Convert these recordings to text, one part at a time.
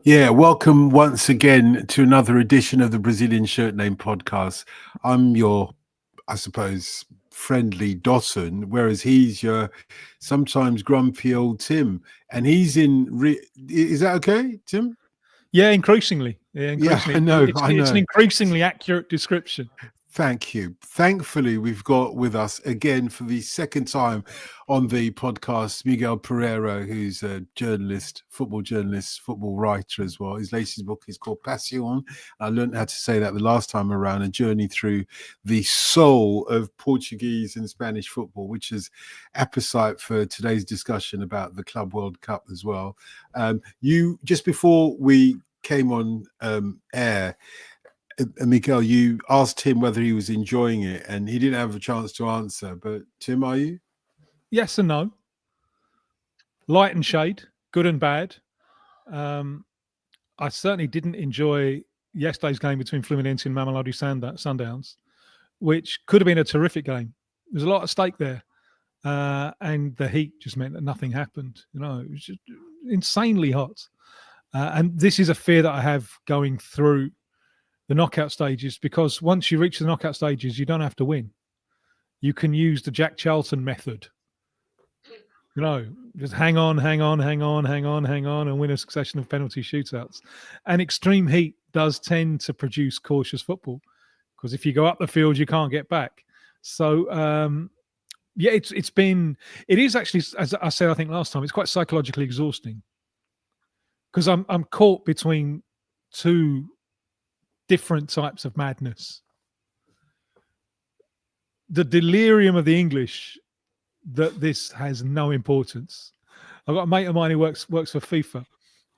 Yeah, welcome once again to another edition of the Brazilian Shirt Name podcast. I'm your, I suppose, friendly Dotun, whereas he's your sometimes grumpy old Tim. And he's in. Is that okay, Tim? Yeah, increasingly. Yeah, Yeah, I increasingly. know, I It's an know. increasingly accurate description. Thank you. Thankfully, we've got with us again for the second time on the podcast Miguel Pereira, who's a journalist, football writer as well. His latest book is called Passion. I learned how to say that the last time around, a journey through the soul of Portuguese and Spanish football, which is apposite for today's discussion about the Club World Cup as well. You just before we came on air, Miguel, you asked him whether he was enjoying it, and he didn't have a chance to answer. But Tim, are you? Yes and no. Light and shade, good and bad. Um, I certainly didn't enjoy yesterday's game between Fluminense and Mamelodi Sundowns, which could have been a terrific game. There's a lot at stake there. And the heat just meant that nothing happened. It was just insanely hot. And this is a fear that I have going through the knockout stages, because once you reach the knockout stages, you don't have to win. You can use the Jack Charlton method. Just hang on, and win a succession of penalty shootouts. And extreme heat does tend to produce cautious football, because if you go up the field, you can't get back. So, yeah, it is actually, as I said, I think last time, it's quite psychologically exhausting, because I'm caught between two different types of madness. The delirium of the English that this has no importance. I've got a mate of mine who works for FIFA,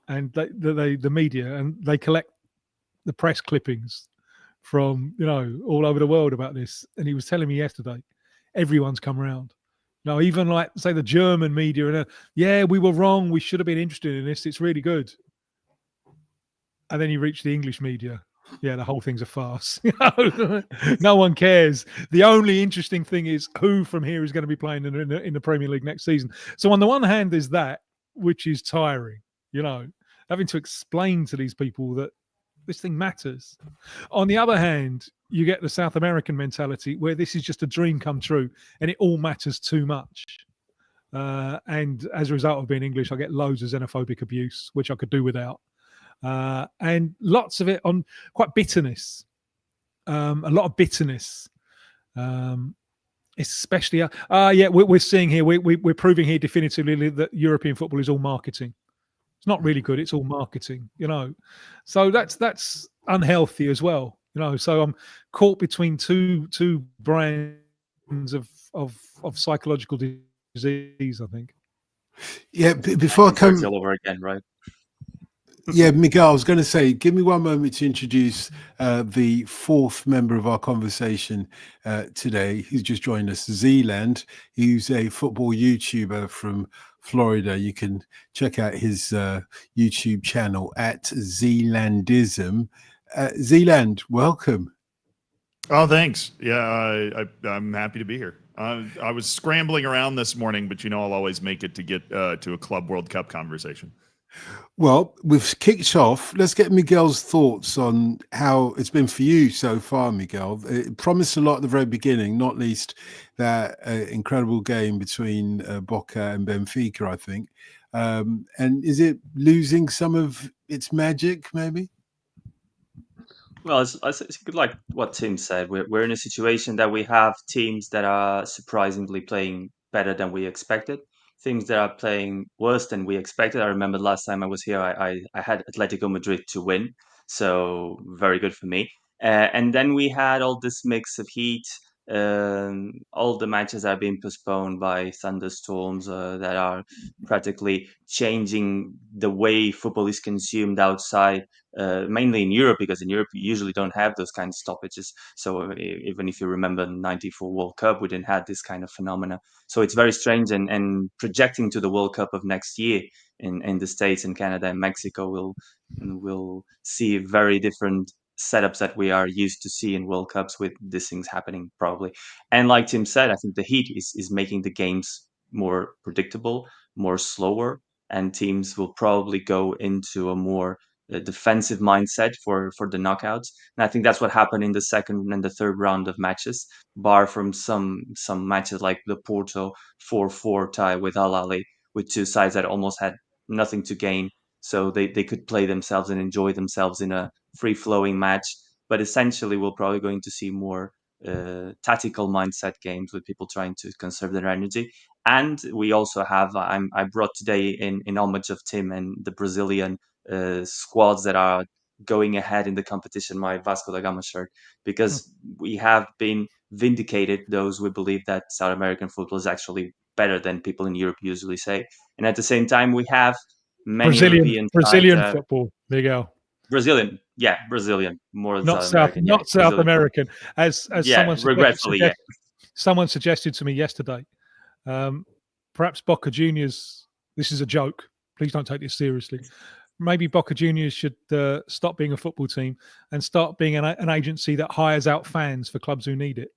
and the media, and they collect the press clippings from all over the world about this. And he was telling me yesterday, everyone's come around. Even like say the German media, and yeah, we were wrong. We should have been interested in this. It's really good. And then you reach the English media. Yeah, the whole thing's a farce. No one cares. The only interesting thing is who from here is going to be playing in the Premier League next season. So on the one hand, there's that, which is tiring, having to explain to these people that this thing matters. On the other hand, you get the South American mentality where this is just a dream come true and it all matters too much. And as a result of being English, I get loads of xenophobic abuse, which I could do without. And lots of it on quite bitterness, a lot of bitterness, especially. Yeah, we're seeing here, we're proving here definitively that European football is all marketing. It's not really good; it's all marketing, So that's unhealthy as well, So I'm caught between two brands of psychological disease, I think. Yeah, before I come all over again, right? Yeah, Miguel, I was going to say, give me one moment to introduce the fourth member of our conversation today, who's just joined us, Zealand, who's a football YouTuber from Florida. You can check out his YouTube channel at Zealandism. Zealand, welcome. Oh, thanks. Yeah, I'm happy to be here. I was scrambling around this morning, but I'll always make it to get to a Club World Cup conversation. Well, we've kicked off. Let's get Miguel's thoughts on how it's been for you so far, Miguel. It promised a lot at the very beginning, not least that incredible game between Boca and Benfica, I think. And is it losing some of its magic, maybe? Well, it's good, like what Tim said. We're in a situation that we have teams that are surprisingly playing better than we expected, teams that are playing worse than we expected. I remember last time I was here, I had Atletico Madrid to win, so very good for me. And then we had all this mix of heat. All the matches are being postponed by thunderstorms that are practically changing the way football is consumed outside, mainly in Europe, because in Europe you usually don't have those kind of stoppages. So even if you remember the '94 World Cup, we didn't have this kind of phenomena. So it's very strange, and projecting to the World Cup of next year in the States and Canada and Mexico, will see very different setups that we are used to see in World Cups with these things happening probably. And like Tim said, I think the heat is making the games more predictable, more slower, and teams will probably go into a more defensive mindset for the knockouts. And I think that's what happened in the second and the third round of matches, bar from some matches like the Porto 4-4 tie with Al Ahly, with two sides that almost had nothing to gain. So they could play themselves and enjoy themselves in a free-flowing match. But essentially, we're probably going to see more tactical mindset games with people trying to conserve their energy. And we also have, I brought today in homage of Tim and the Brazilian squads that are going ahead in the competition, my Vasco da Gama shirt, because we have been vindicated, those we believe that South American football is actually better than people in Europe usually say. And at the same time, we have many European Brazilian sides, football, Miguel. Brazilian, more than Not South American, not South Brazilian. American. As Yeah, regretfully, yeah. Someone suggested to me yesterday, perhaps Boca Juniors. This is a joke. Please don't take this seriously. Maybe Boca Juniors should stop being a football team and start being an agency that hires out fans for clubs who need it.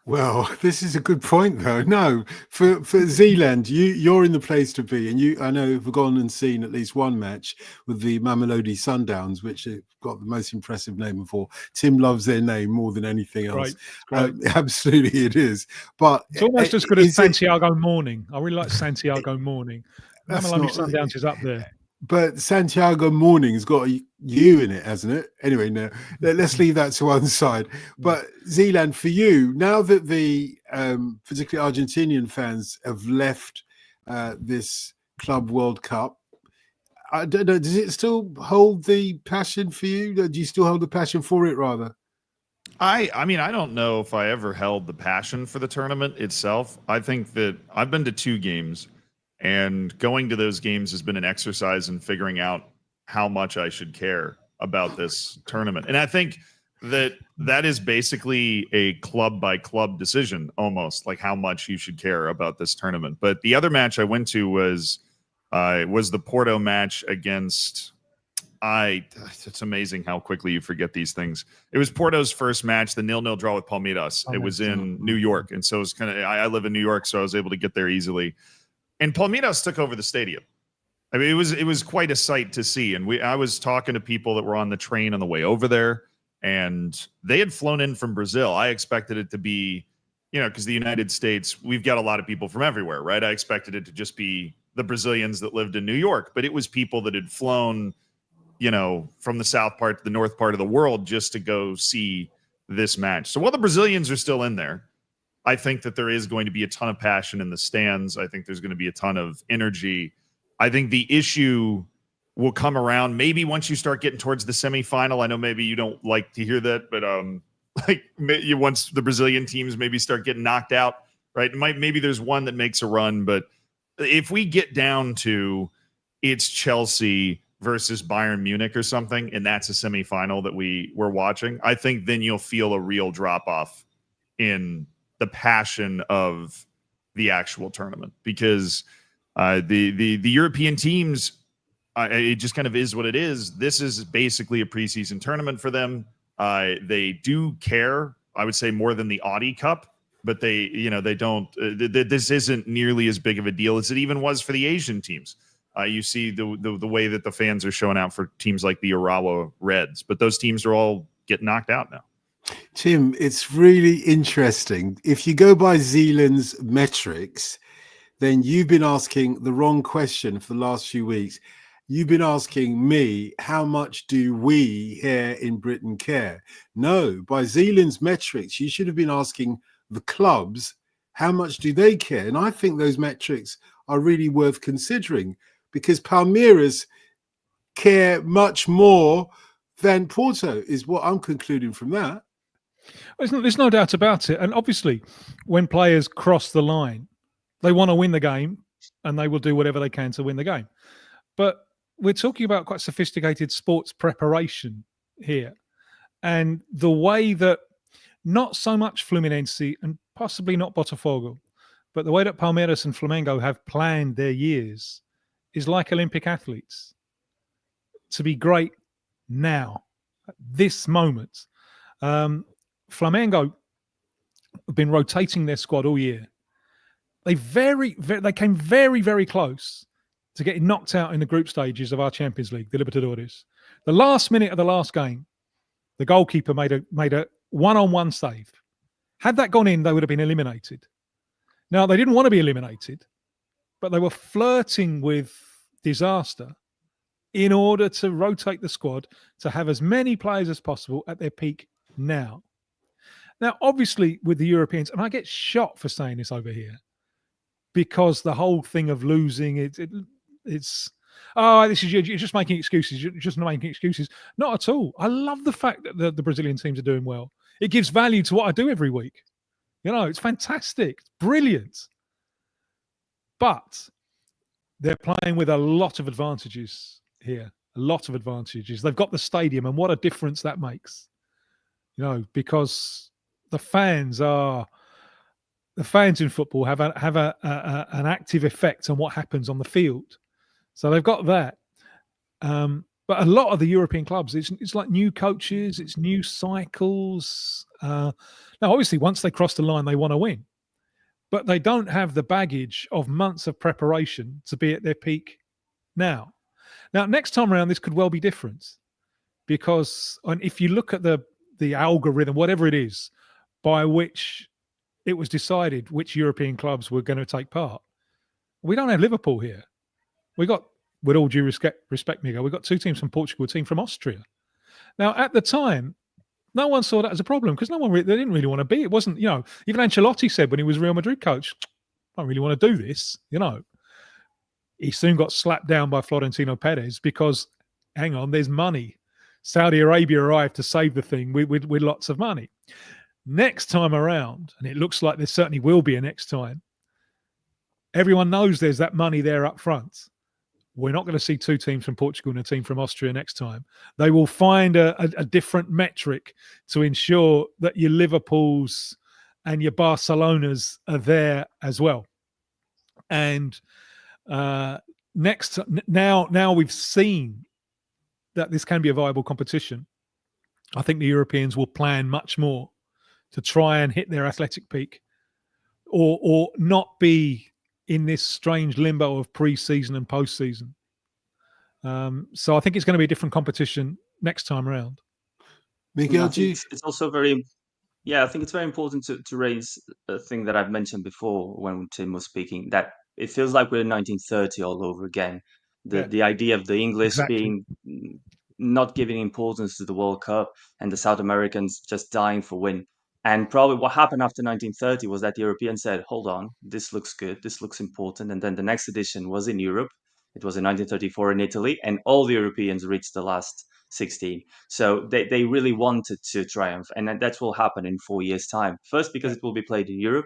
Well, this is a good point, though. No, for Zealand, you're in the place to be, and I know you've gone and seen at least one match with the Mamelodi Sundowns, which have got the most impressive name of all. Tim loves their name more than anything else. Great. Absolutely, it is. But it's almost as good as Santiago Morning. I really like Santiago Morning. Mamelodi Sundowns is up there. But Santiago Morning's got a U in it, hasn't it? Anyway, no, let's leave that to one side. But Zealand, for you, now that the particularly Argentinian fans have left this Club World Cup, I don't know, does it still hold the passion for you? Do you still hold the passion for it, rather? I mean, I don't know if I ever held the passion for the tournament itself. I think that I've been to 2 games. And going to those games has been an exercise in figuring out how much I should care about this tournament. And I think that is basically a club by club decision, almost like how much you should care about this tournament. But the other match I went to was the Porto match against. It's amazing how quickly you forget these things. It was Porto's first match, the 0-0 draw with Palmeiras. It was in New York, and so it was kind of. I live in New York, so I was able to get there easily. And Palmeiras took over the stadium. I mean, it was quite a sight to see. And I was talking to people that were on the train on the way over there, and they had flown in from Brazil. I expected it to be, because the United States, we've got a lot of people from everywhere, right? I expected it to just be the Brazilians that lived in New York, but it was people that had flown, from the south part to the north part of the world just to go see this match. So while the Brazilians are still in there, I think that there is going to be a ton of passion in the stands. I think there's going to be a ton of energy. I think the issue will come around maybe once you start getting towards the semifinal. I know maybe you don't like to hear that, but once the Brazilian teams maybe start getting knocked out, right? Maybe there's one that makes a run, but if we get down to it's Chelsea versus Bayern Munich or something, and that's a semifinal that we're watching, I think then you'll feel a real drop off in the passion of the actual tournament, because the European teams, it just kind of is what it is. This is basically a preseason tournament for them. They do care, I would say, more than the Audi Cup, but they don't. This isn't nearly as big of a deal as it even was for the Asian teams. You see the way that the fans are showing out for teams like the Urawa Reds, but those teams are all getting knocked out now. Tim, it's really interesting. If you go by Zealand's metrics, then you've been asking the wrong question for the last few weeks. You've been asking me, how much do we here in Britain care? No, by Zealand's metrics, you should have been asking the clubs, how much do they care? And I think those metrics are really worth considering, because Palmeiras care much more than Porto, is what I'm concluding from that. There's no doubt about it. And obviously, when players cross the line, they want to win the game, and they will do whatever they can to win the game. But we're talking about quite sophisticated sports preparation here. And the way that not so much Fluminense and possibly not Botafogo, but the way that Palmeiras and Flamengo have planned their years is like Olympic athletes. To be great now, at this moment. Flamengo have been rotating their squad all year. They came very, very close to getting knocked out in the group stages of our Champions League, the Libertadores. The last minute of the last game, the goalkeeper made a one-on-one save. Had that gone in, they would have been eliminated. Now, they didn't want to be eliminated, but they were flirting with disaster in order to rotate the squad to have as many players as possible at their peak now. Now, obviously, with the Europeans, and I get shot for saying this over here, because the whole thing of losing, it's this is you're just making excuses. You're just not making excuses. Not at all. I love the fact that the Brazilian teams are doing well. It gives value to what I do every week. You know, it's fantastic. It's brilliant. But they're playing with a lot of advantages here. A lot of advantages. They've got the stadium, and what a difference that makes. You know, because the fans in football have an active effect on what happens on the field. So they've got that. But a lot of the European clubs, it's like new coaches, it's new cycles. Now, obviously, once they cross the line, they want to win. But they don't have the baggage of months of preparation to be at their peak now. Now, next time around, this could well be different. Because if you look at the algorithm, whatever it is, by which it was decided which European clubs were going to take part, we don't have Liverpool here. We got, with all due respect, Miguel, we got two teams from Portugal, a team from Austria. Now, at the time, no one saw that as a problem because they didn't really want to be. It wasn't, you know, even Ancelotti said when he was Real Madrid coach, I don't really want to do this, you know. He soon got slapped down by Florentino Perez because, hang on, there's money. Saudi Arabia arrived to save the thing with lots of money. Next time around, and it looks like there certainly will be a next time, everyone knows there's that money there up front. We're not going to see two teams from Portugal and a team from Austria next time. They will find a different metric to ensure that your Liverpools and your Barcelonas are there as well. And now we've seen that this can be a viable competition. I think the Europeans will plan much more to try and hit their athletic peak or not be in this strange limbo of pre-season and post-season. So I think it's going to be a different competition next time around. Miguel, it's also very, I think it's very important to raise a thing that I've mentioned before when Tim was speaking, that it feels like we're in 1930 all over again. The idea of the English being not giving importance to the World Cup and the South Americans just dying for win. And probably what happened after 1930 was that the Europeans said, hold on, this looks good, this looks important. And then the next edition was in Europe. It was in 1934 in Italy, and all the Europeans reached the last 16. So they really wanted to triumph. And that will happen in 4 years' time. First, because it will be played in Europe.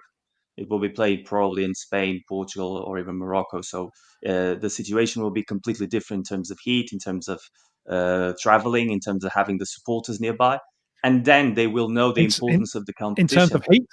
It will be played probably in Spain, Portugal, or even Morocco. So the situation will be completely different in terms of heat, in terms of traveling, in terms of having the supporters nearby. And then they will know the importance of the competition. In terms of heat?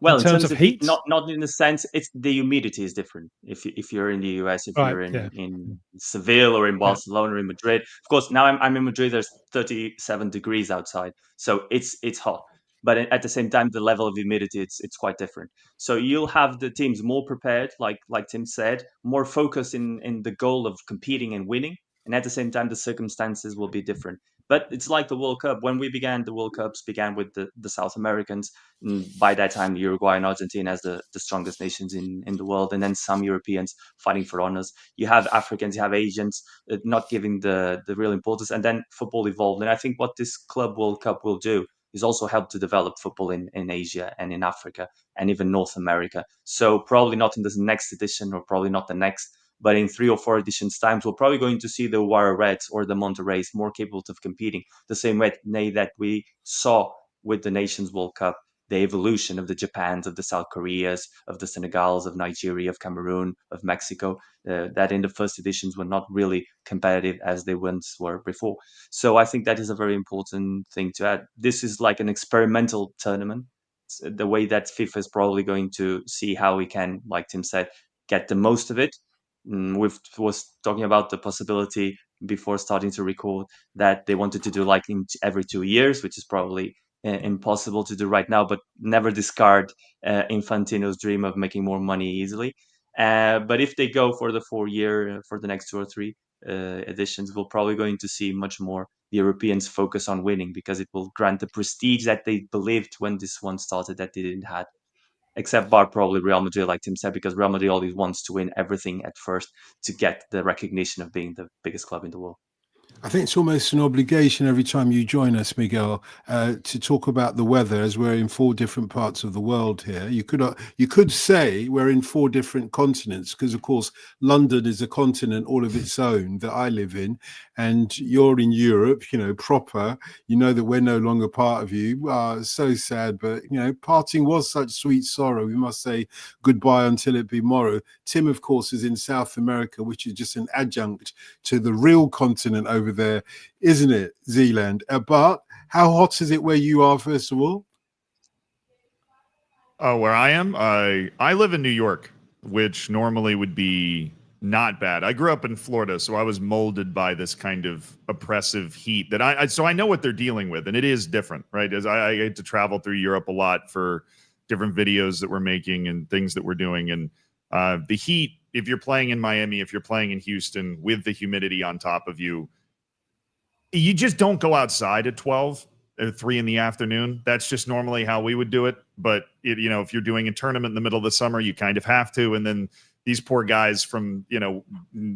Well, in terms of heat, not in the sense, it's the humidity is different. If you're in the US, if you're in Seville or in Barcelona or in Madrid. Of course, now I'm in Madrid, there's 37 degrees outside. So it's hot. But at the same time, the level of humidity, it's quite different. So you'll have the teams more prepared, like Tim said, more focused in the goal of competing and winning. And at the same time, the circumstances will be different. But it's like the World Cup. When we began, the World Cups began with the South Americans. And by that time, Uruguay and Argentina as the strongest nations in the world. And then some Europeans fighting for honors. You have Africans, you have Asians not giving the real importance. And then football evolved. And I think what this Club World Cup will do is also help to develop football in Asia and in Africa and even North America. So probably not in this next edition or probably not the next, but in 3 or 4 editions times, we're probably going to see the Wara Reds or the Monterreys more capable of competing the same way that we saw with the Nations World Cup, the evolution of the Japans, of the South Koreas, of the Senegals, of Nigeria, of Cameroon, of Mexico, that in the first editions were not really competitive as they once were before. So I think that is a very important thing to add. This is like an experimental tournament. It's the way that FIFA is probably going to see how we can, like Tim said, get the most of it. We was talking about the possibility before starting to record that they wanted to do like every 2 years, which is probably impossible to do right now, but never discard Infantino's dream of making more money easily. But if they go for the 4-year for the next 2 or 3 editions, we're probably going to see much more the Europeans focus on winning, because it will grant the prestige that they believed when this one started that they didn't have. Except bar probably Real Madrid, like Tim said, because Real Madrid always wants to win everything at first to get the recognition of being the biggest club in the world. I think it's almost an obligation every time you join us, Miguel, to talk about the weather, as we're in 4 different parts of the world here. You could say we're in 4 different continents, because of course London is a continent all of its own that I live in, and you're in Europe, proper. You know that we're no longer part of you. So sad, but parting was such sweet sorrow. We must say goodbye until it be morrow. Tim, of course, is in South America, which is just an adjunct to the real continent over there, isn't it, Zealand? But how hot is it where you are, first of all? Where I am, I live in New York, which normally would be not bad. I grew up in Florida, so I was molded by this kind of oppressive heat that so I know what they're dealing with, and it is different, right? As I get to travel through Europe a lot for different videos that we're making and things that we're doing, and the heat, if you're playing in Miami, if you're playing in Houston with the humidity on top of you, you just don't go outside at 12 or 3 in the afternoon. That's just normally how we would do it. But if you're doing a tournament in the middle of the summer, you kind of have to. And then these poor guys from,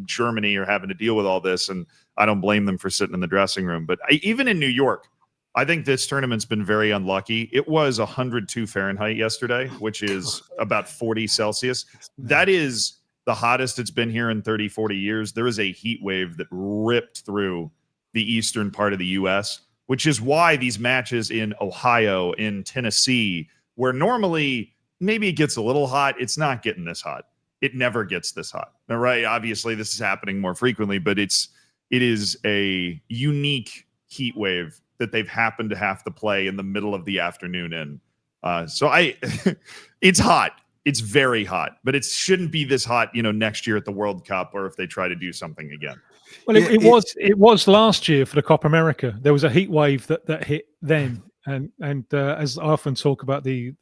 Germany are having to deal with all this. And I don't blame them for sitting in the dressing room. But even in New York, I think this tournament's been very unlucky. It was 102 Fahrenheit yesterday, which is about 40 Celsius. That is the hottest it's been here in 30, 40 years. There is a heat wave that ripped through the eastern part of the U.S., which is why these matches in Ohio, in Tennessee, where normally maybe it gets a little hot, it's not getting this hot. It never gets this hot. All right, obviously this is happening more frequently, but it is a unique heat wave that they've happened to have to play in the middle of the afternoon in. It's hot. It's very hot, but it shouldn't be this hot, next year at the World Cup, or if they try to do something again. Well, it was last year for the Copa America. There was a heat wave that hit then, and as I often talk about the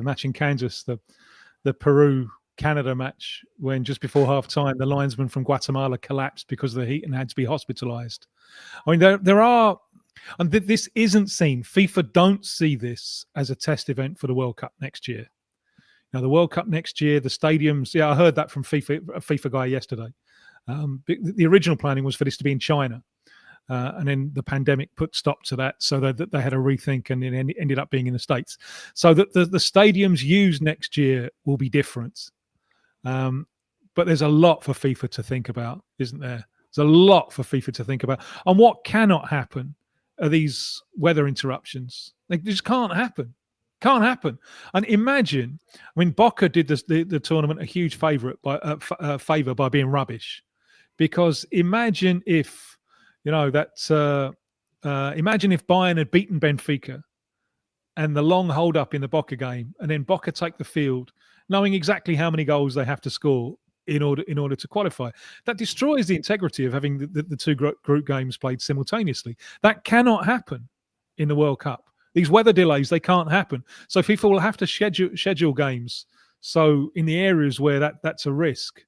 match in Kansas, the Peru-Canada match, when just before half time the linesman from Guatemala collapsed because of the heat and had to be hospitalized. I mean, there are, and this isn't seen. FIFA don't see this as a test event for the World Cup next year. Now, the World Cup next year, the stadiums. Yeah, I heard that from a FIFA guy yesterday. The original planning was for this to be in China, and then the pandemic put stop to that, so that they had a rethink, and it ended up being in the States. So that the stadiums used next year will be different. But there's a lot for FIFA to think about, isn't there? There's a lot for FIFA to think about. And what cannot happen are these weather interruptions. They just can't happen. Can't happen. And imagine, Boca did the tournament a huge favor by being rubbish. Because imagine if, imagine if Bayern had beaten Benfica and the long hold up in the Boca game, and then Boca take the field, knowing exactly how many goals they have to score in order to qualify. That destroys the integrity of having the 2 group games played simultaneously. That cannot happen in the World Cup. These weather delays, they can't happen. So FIFA will have to schedule games. So in the areas where that's a risk,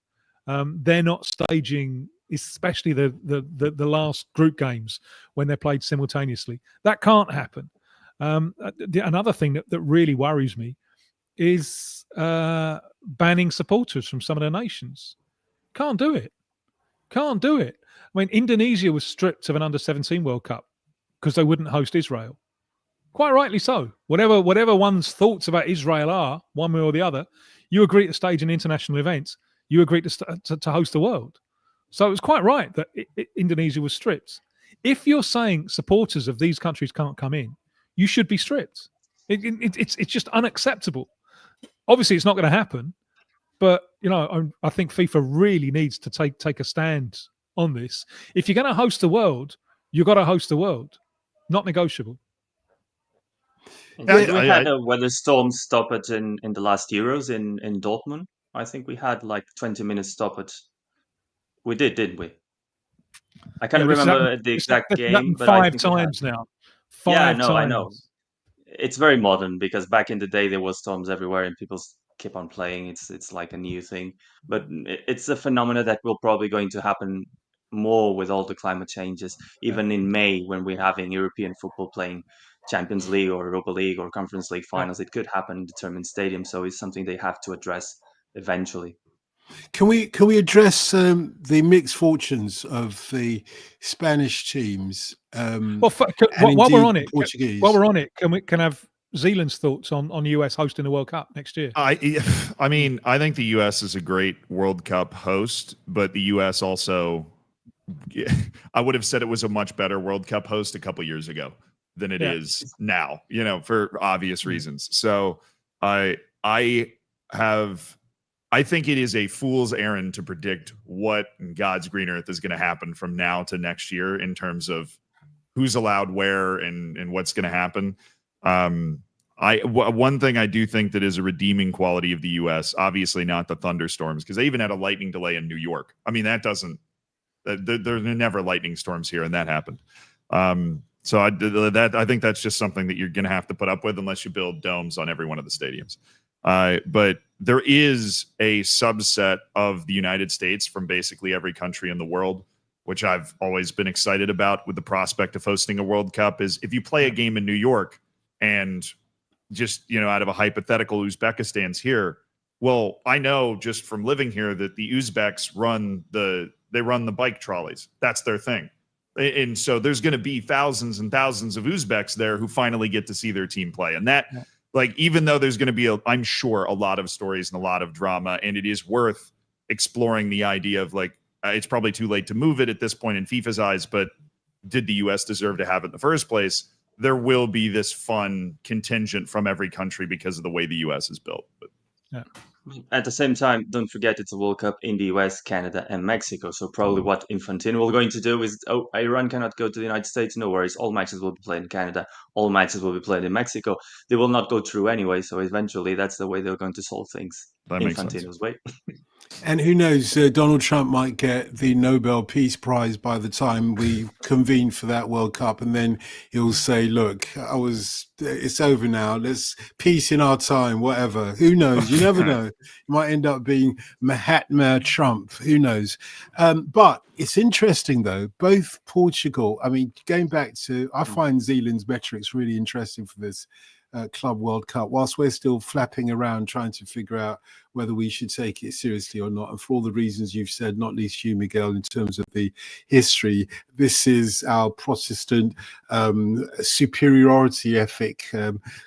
they're not staging, especially the last group games when they're played simultaneously. That can't happen. Another thing that really worries me is banning supporters from some of the nations. Can't do it. Can't do it. Indonesia was stripped of an under-17 World Cup because they wouldn't host Israel. Quite rightly so. Whatever one's thoughts about Israel are, one way or the other, you agree to stage an international event. You agreed to host the world. So it was quite right that Indonesia was stripped. If you're saying supporters of these countries can't come in, you should be stripped. It's just unacceptable. Obviously, it's not going to happen. But, I think FIFA really needs to take a stand on this. If you're going to host the world, you've got to host the world. Not negotiable. We had a weather storm stoppage in the last Euros in Dortmund. I think we had like 20 minutes stoppage. We did, didn't we? I can't remember the exact game, but 5 times now. 5 times. I know. It's very modern, because back in the day there were storms everywhere and people keep on playing. It's like a new thing, but it's a phenomena that will probably going to happen more with all the climate changes. Even in May, when we're having European football playing Champions League or Europa League or Conference League finals, it could happen in determined stadiums. So it's something they have to address eventually. Can we address the mixed fortunes of the Spanish teams? Well, and while we're indeed on the it, Portuguese. while we're on it, can have Zealand's thoughts on US hosting the World Cup next year? I mean, I think the U.S. is a great World Cup host, but the U.S. also, I would have said it was a much better World Cup host a couple years ago than it is now, for obvious reasons. So I think it is a fool's errand to predict what in God's green earth is going to happen from now to next year in terms of who's allowed where and what's going to happen. One thing I do think that is a redeeming quality of the U.S., obviously not the thunderstorms, because they even had a lightning delay in New York. I mean, there are never lightning storms here, and that happened. So I think that's just something that you're going to have to put up with unless you build domes on every one of the stadiums. But there is a subset of the United States from basically every country in the world, which I've always been excited about with the prospect of hosting a World Cup, is if you play a game in New York and just, out of a hypothetical, Uzbekistan's here. Well, I know just from living here that the Uzbeks run the bike trolleys. That's their thing. And so there's going to be thousands and thousands of Uzbeks there who finally get to see their team play. And that, even though there's going to be, I'm sure, a lot of stories and a lot of drama, and it is worth exploring the idea of it's probably too late to move it at this point in FIFA's eyes, but did the U.S. deserve to have it in the first place? There will be this fun contingent from every country because of the way the U.S. is built. But at the same time, don't forget it's a World Cup in the US, Canada, and Mexico. So probably what Infantino will going to do is, Iran cannot go to the United States. No worries. All matches will be played in Canada. All matches will be played in Mexico. They will not go through anyway. So eventually, that's the way they're going to solve things. That makes sense. Infantino's way. And who knows, Donald Trump might get the Nobel Peace Prize by the time we convene for that World Cup. And then he'll say, look, it's over now. Let's peace in our time, whatever. Who knows? You never know. It might end up being Mahatma Trump. Who knows? But it's interesting, though, both Portugal, going back to, I find Zealand's metrics really interesting for this Club World Cup, whilst we're still flapping around trying to figure out whether we should take it seriously or not. And for all the reasons you've said, not least you, Miguel, in terms of the history, this is our Protestant superiority ethic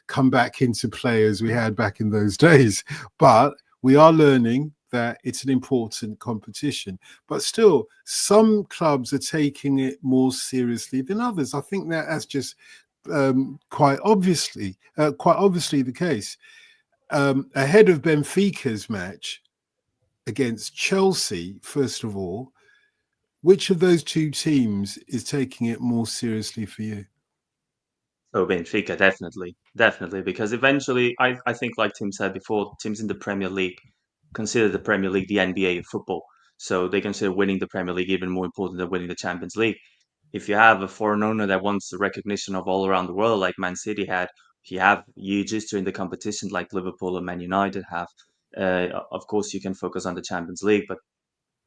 come back into play as we had back in those days. But we are learning that it's an important competition, but still some clubs are taking it more seriously than others. I think that's just quite obviously the case. Ahead of Benfica's match against Chelsea, first of all, which of those two teams is taking it more seriously for you? Oh, Benfica, definitely, because eventually, I think, like Tim said before, teams in the Premier League consider the Premier League the NBA of football. So they consider winning the Premier League even more important than winning the Champions League. If you have a foreign owner that wants the recognition of all around the world, like Man City had, if you have huge history in the competition like Liverpool and Man United have, of course you can focus on the Champions League, but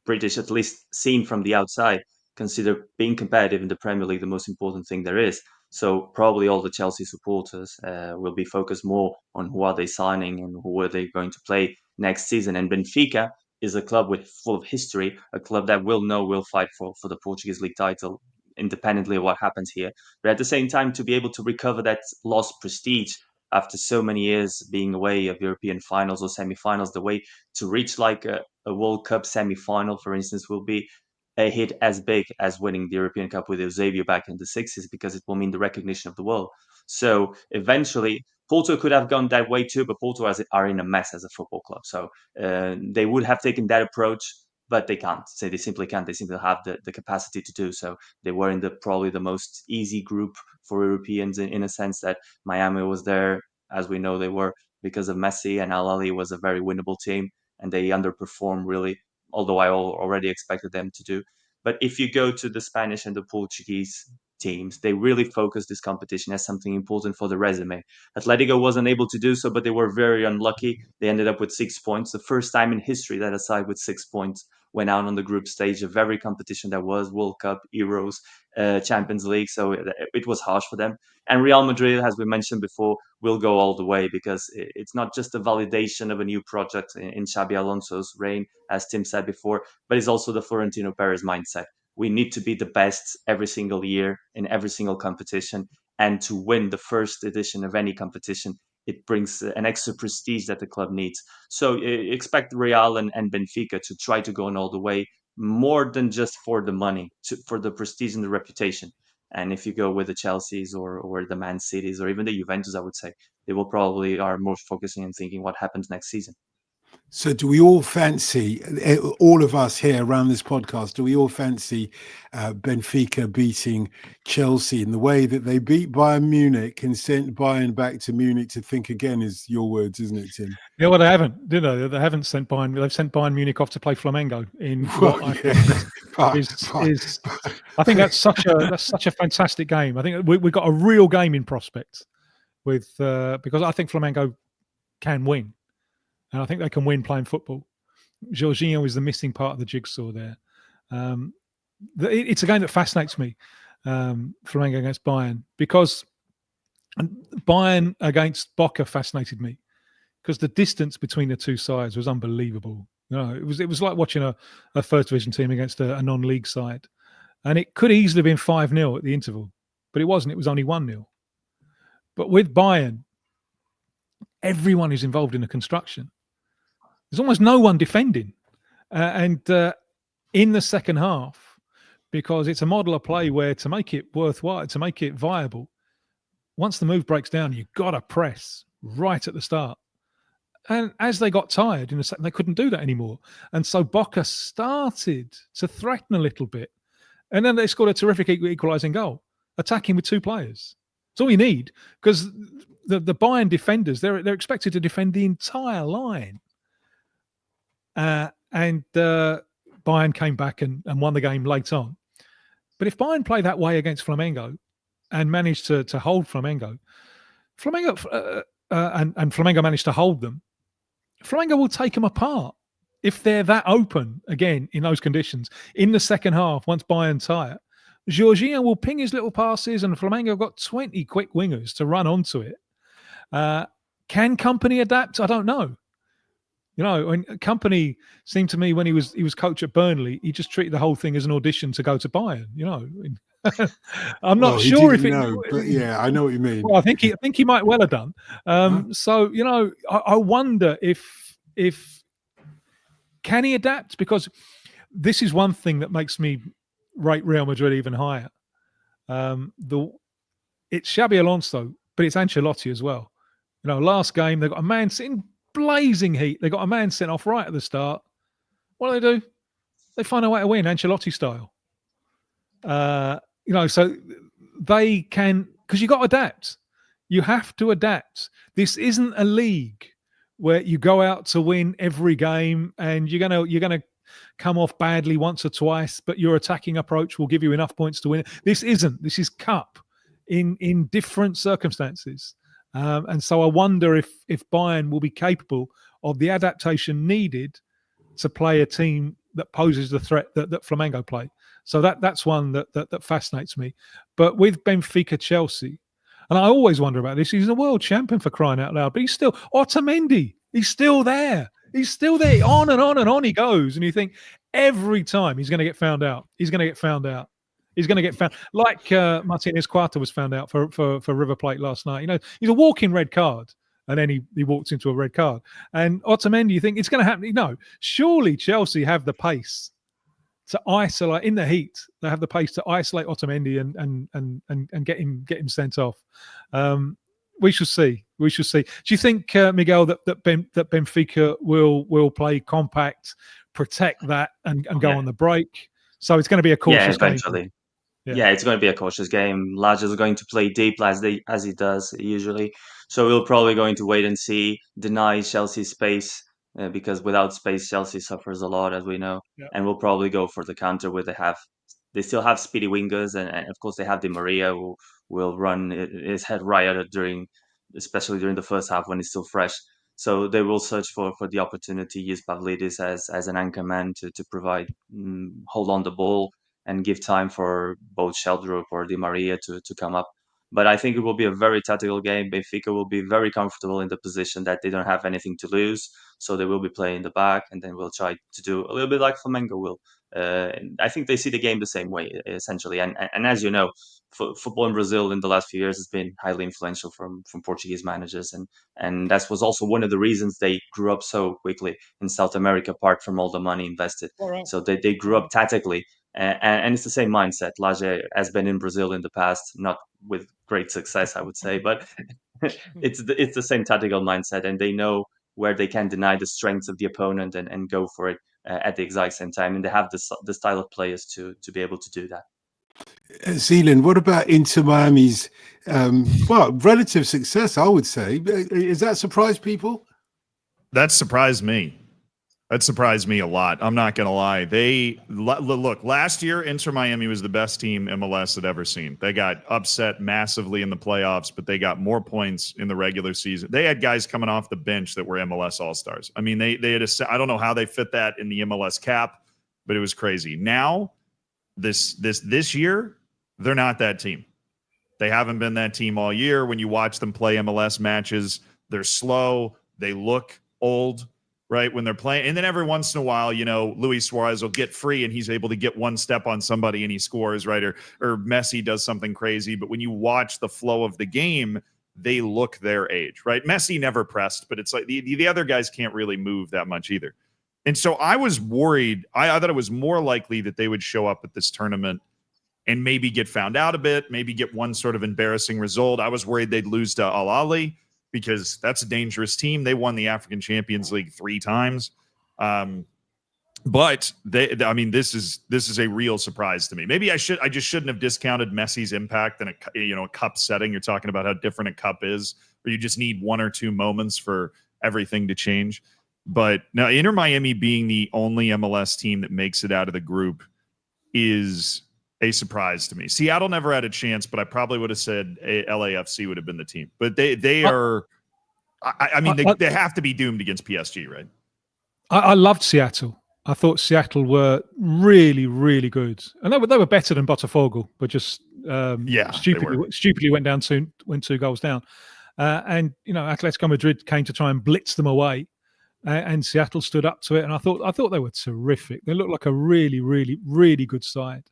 British, at least seen from the outside, consider being competitive in the Premier League the most important thing there is. So probably all the Chelsea supporters will be focused more on who are they signing and who are they going to play next season. And Benfica is a club full of history, a club that will fight for the Portuguese league title, independently of what happens here. But at the same time, to be able to recover that lost prestige after so many years being away of European finals or semi-finals, the way to reach like a World Cup semi-final, for instance, will be a hit as big as winning the European Cup with Eusebio back in the 60s, because it will mean the recognition of the world. So eventually, Porto could have gone that way too, but Porto are in a mess as a football club. So they would have taken that approach, but they can't. So they simply can't. They simply have the capacity to do so. They were in probably the most easy group for Europeans in a sense that Miami was there, as we know they were, because of Messi, and Al Ahly was a very winnable team, and they underperformed really, although I already expected them to do. But if you go to the Spanish and the Portuguese teams. They really focused this competition as something important for the resume. Atletico wasn't able to do so, but they were very unlucky. They ended up with 6 points, the first time in history that a side with 6 points went out on the group stage of every competition that was World Cup, Euros, Champions League. So it was harsh for them. And Real Madrid, as we mentioned before, will go all the way because it's not just a validation of a new project in Xabi Alonso's reign, as Tim said before, but it's also the Florentino Perez mindset. We need to be the best every single year in every single competition. And to win the first edition of any competition, it brings an extra prestige that the club needs. So expect Real and Benfica to try to go on all the way, more than just for the money, for the prestige and the reputation. And if you go with the Chelseas or the Man Cities or even the Juventus, I would say they will probably are more focusing and thinking what happens next season. So do we all fancy, all of us here around this podcast, do we all fancy Benfica beating Chelsea in the way that they beat Bayern Munich and sent Bayern back to Munich to think again, is your words, isn't it, Tim? Yeah, well, they haven't, do they? They haven't sent Bayern. They've sent Bayern Munich off to play Flamengo in Well, what yeah. I think that's such a fantastic game. I think we've got a real game in prospect with because I think Flamengo can win. And I think they can win playing football. Jorginho is the missing part of the jigsaw there. It's a game that fascinates me, Flamengo against Bayern, because Bayern against Boca fascinated me because the distance between the two sides was unbelievable. You know, it was like watching a first division team against a non-league side, and it could easily have been 5-0 at the interval, but it wasn't. It was only 1-0. But with Bayern, everyone is involved in the construction. There's almost no one defending. And in the second half, because it's a model of play where to make it worthwhile, to make it viable, once the move breaks down, you've got to press right at the start. And as they got tired in the second, they couldn't do that anymore. And so Boca started to threaten a little bit. And then they scored a terrific equalising goal, attacking with 2 players. That's all you need, because the Bayern defenders, they're expected to defend the entire line. And Bayern came back and won the game late on. But if Bayern play that way against Flamengo and manage to hold Flamengo and Flamengo managed to hold them, Flamengo will take them apart if they're that open again in those conditions. In the second half, once Bayern tire, Jorginho will ping his little passes and Flamengo have got 20 quick wingers to run onto it. Can Company adapt? I don't know. You know, and Company seemed to me when he was coach at Burnley, he just treated the whole thing as an audition to go to Bayern. You know, I'm not sure if it. No, but yeah, I know what you mean. Well, I think he might well have done. So you know, I wonder if can he adapt, because this is one thing that makes me rate Real Madrid even higher. It's Xabi Alonso, but it's Ancelotti as well. You know, last game they got a man sitting blazing heat. They got a man sent off right at the start. What do? They find a way to win, Ancelotti style. You know, so they can, because you got to adapt. You have to adapt. This isn't a league where you go out to win every game and you're gonna come off badly once or twice, but your attacking approach will give you enough points to win. This isn't. This is cup in different circumstances. And so I wonder if Bayern will be capable of the adaptation needed to play a team that poses the threat that Flamengo play. So that's one that fascinates me. But with Benfica Chelsea, and I always wonder about this, he's a world champion for crying out loud, but he's still Otamendi. He's still there. He's still there. On and on and on he goes. And you think every time he's going to get found out. He's going to get found out. He's going to get found, like Martinez Cuarta was found out for River Plate last night. You know, he's a walking red card, and then he walked into a red card. And Otamendi, you think it's going to happen? No, surely Chelsea have the pace to isolate in the heat. They have the pace to isolate Otamendi and get him sent off. We shall see. We shall see. Do you think, Miguel, that Benfica will play compact, protect that, and go on the break? So it's going to be a cautious eventually. game. Yeah, it's going to be a cautious game. Lages is going to play deep as he does usually. So we're probably going to wait and see, deny Chelsea space, because without space, Chelsea suffers a lot, as we know. Yeah. And we'll probably go for the counter where they have they still have speedy wingers, and of course they have Di Maria, who will run his head riot especially during the first half when he's still fresh. So they will search for the opportunity, use Pavlidis as an anchor man to provide, hold on the ball and give time for both Sheldrup or Di Maria to come up. But I think it will be a very tactical game. Benfica will be very comfortable in the position that they don't have anything to lose, so they will be playing the back, and then we'll try to do a little bit like Flamengo will. I think they see the game the same way, essentially. And as you know, football in Brazil in the last few years has been highly influential from Portuguese managers, and that was also one of the reasons they grew up so quickly in South America, apart from all the money invested. Right. So they grew up tactically, and it's the same mindset. Laje has been in Brazil in the past, not with great success, I would say, but it's the same tactical mindset, and they know where they can deny the strengths of the opponent and go for it at the exact same time, and they have the style of players to be able to do that. Zealand, what about Inter Miami's relative success? I would say, is that surprised people? That surprised me. That surprised me a lot. I'm not going to lie. Look, last year, Inter Miami was the best team MLS had ever seen. They got upset massively in the playoffs, but they got more points in the regular season. They had guys coming off the bench that were MLS All-Stars. I mean, they had I don't know how they fit that in the MLS cap, but it was crazy. Now, this year, they're not that team. They haven't been that team all year. When you watch them play MLS matches, they're slow. They look old, right, when they're playing. And then every once in a while, Luis Suarez will get free and he's able to get one step on somebody and he scores, right? Or Messi does something crazy. But when you watch the flow of the game, they look their age, right? Messi never pressed, but it's like the other guys can't really move that much either. And so I was worried. I thought it was more likely that they would show up at this tournament and maybe get found out a bit, maybe get one sort of embarrassing result. I was worried they'd lose to Al Ahly because that's a dangerous team. They won the African Champions League 3 times. But this is a real surprise to me. Maybe I just shouldn't have discounted Messi's impact in a cup setting. You're talking about how different a cup is, where you just need 1 or 2 moments for everything to change. But now Inter Miami being the only MLS team that makes it out of the group is a surprise to me. Seattle never had a chance, but I probably would have said LAFC would have been the team. But they are. They have to be doomed against PSG, right? I loved Seattle. I thought Seattle were really, really good, and they were better than Botafogo, but just stupidly went 2 goals down. And Atletico Madrid came to try and blitz them away, and Seattle stood up to it. And I thought they were terrific. They looked like a really, really, really good side.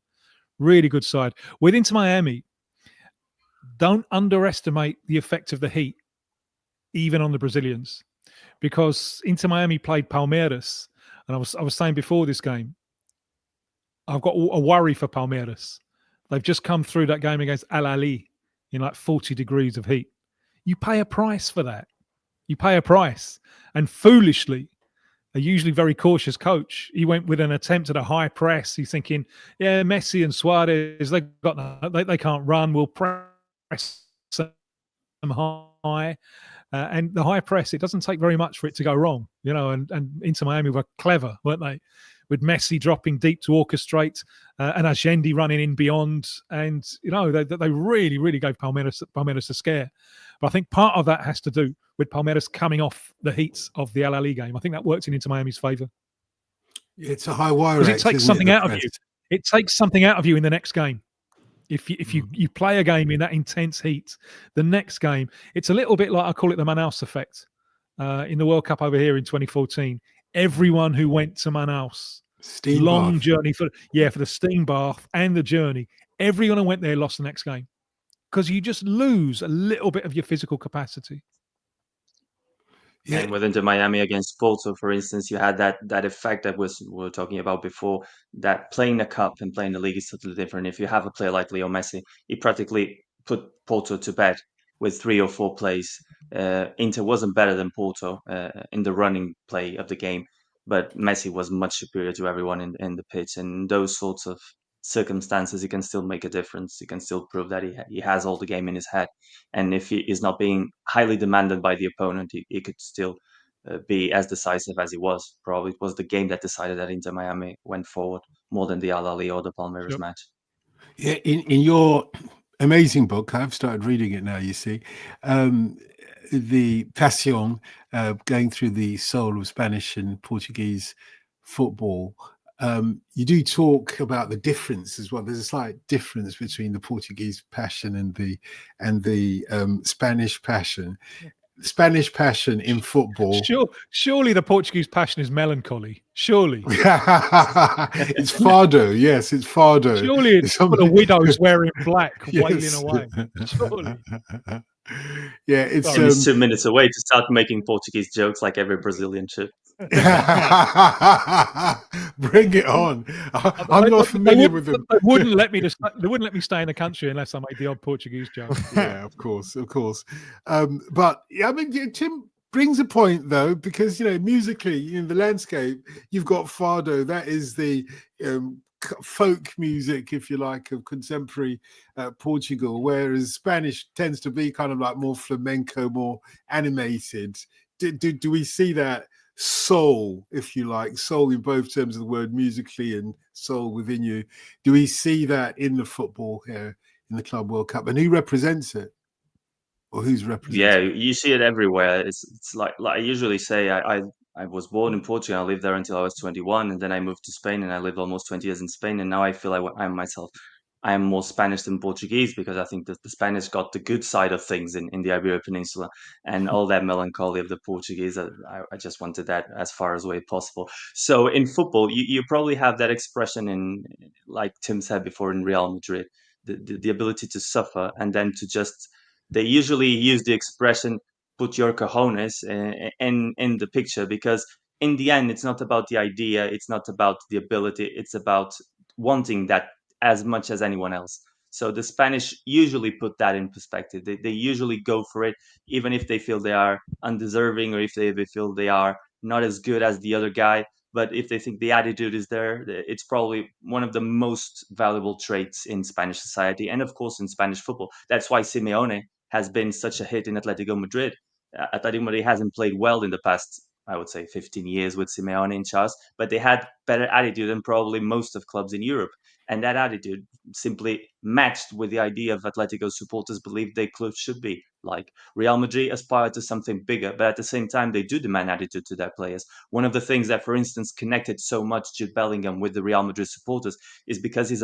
Really good side. With Inter Miami, don't underestimate the effect of the heat, even on the Brazilians, because Inter Miami played Palmeiras, and I was saying before this game, I've got a worry for Palmeiras. They've just come through that game against Al Ahly in like 40 degrees of heat. You pay a price for that. You pay a price, and foolishly, a usually very cautious coach, he went with an attempt at a high press. He's thinking, yeah, Messi and Suarez, they can't run. We'll press them high. And the high press, it doesn't take very much for it to go wrong, and Inter Miami were clever, weren't they? With Messi dropping deep to orchestrate and Allende running in beyond. And, they really, really gave Palmeiras a scare. But I think part of that has to do with Palmeiras coming off the heat of the Al Ahly game. I think that worked in Inter Miami's favour. It's a high wire. Because it takes something out of you. It takes something out of you in the next game. If you play a game in that intense heat, the next game, it's a little bit like, I call it the Manaus effect. In the World Cup over here in 2014, everyone who went to Manaus, journey for the steam bath and the journey, everyone who went there lost the next game, because you just lose a little bit of your physical capacity. Yeah. And within the Miami against Porto, for instance, you had that effect that we were talking about before, that playing the cup and playing the league is totally different. If you have a player like Leo Messi, he practically put Porto to bed with 3 or 4 plays. Inter wasn't better than Porto in the running play of the game, but Messi was much superior to everyone in the pitch. And in those sorts of circumstances, he can still make a difference. He can still prove that he has all the game in his head. And if he is not being highly demanded by the opponent, he could still be as decisive as he was. Probably it was the game that decided that Inter Miami went forward more than the Al Ahly or the Palmeiras match. Yeah, in your amazing book, I've started reading it now. You see, the Passion, going through the soul of Spanish and Portuguese football. You do talk about the difference as well. There's a slight difference between the Portuguese passion and the Spanish passion. Spanish passion in football. Surely the Portuguese passion is melancholy. Surely. It's Fardo. Yes, it's Fardo. Surely it's full of widows wearing black, wailing Yes. away. Surely. Yeah, it's And he's 2 minutes away to start making Portuguese jokes like every Brazilian should. Bring it on. I'm not familiar with them. They wouldn't let me stay in the country unless I made the odd Portuguese joke. Yeah, of course. But yeah, I mean, yeah, Tim brings a point though, because musically in the landscape, you've got Fado. That is the folk music, if you like, of contemporary Portugal, whereas Spanish tends to be kind of like more flamenco, more animated. Do we see that soul, if you like, soul in both terms of the word, musically and soul within you? Do we see that in the football here in the Club World Cup, and who represents it, or who's representing? Yeah, you see it everywhere. It's like I usually say, I was born in Portugal. I lived there until I was 21, and then I moved to Spain, and I lived almost 20 years in Spain. And now I feel I am more Spanish than Portuguese, because I think that the Spanish got the good side of things in the Iberian Peninsula, and all that melancholy of the Portuguese. I just wanted that as far as way possible. So in football, you probably have that expression in, like Tim said before, in Real Madrid, the ability to suffer and then to just. They usually use the expression "put your cojones" in the picture, because in the end, it's not about the idea, it's not about the ability, it's about wanting that as much as anyone else. So the Spanish usually put that in perspective. They usually go for it, even if they feel they are undeserving, or if they feel they are not as good as the other guy. But if they think the attitude is there, it's probably one of the most valuable traits in Spanish society, and of course in Spanish football. That's why Simeone has been such a hit in Atletico Madrid. Atletico Madrid hasn't played well in the past, I would say, 15 years with Simeone in charge, but they had better attitude than probably most of clubs in Europe. And that attitude simply matched with the idea of Atletico supporters believe their club should be. Like Real Madrid aspire to something bigger, but at the same time, they do demand attitude to their players. One of the things that, for instance, connected so much Jude Bellingham with the Real Madrid supporters is because he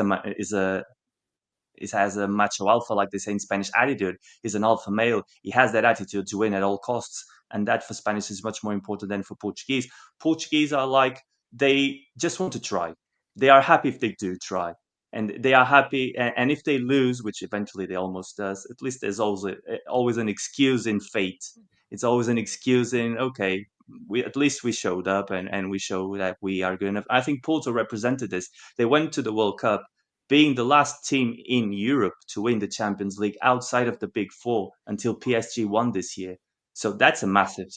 has a macho alpha, like they say in Spanish, attitude. He's an alpha male. He has that attitude to win at all costs. And that for Spanish is much more important than for Portuguese. Portuguese are like, they just want to try. They are happy if they do try. And they are happy. And if they lose, which eventually they almost does, at least there's always an excuse in fate. It's always an excuse in, okay, at least we showed up, and we show that we are good enough. I think Porto represented this. They went to the World Cup being the last team in Europe to win the Champions League outside of the Big Four until PSG won this year. So that's a massive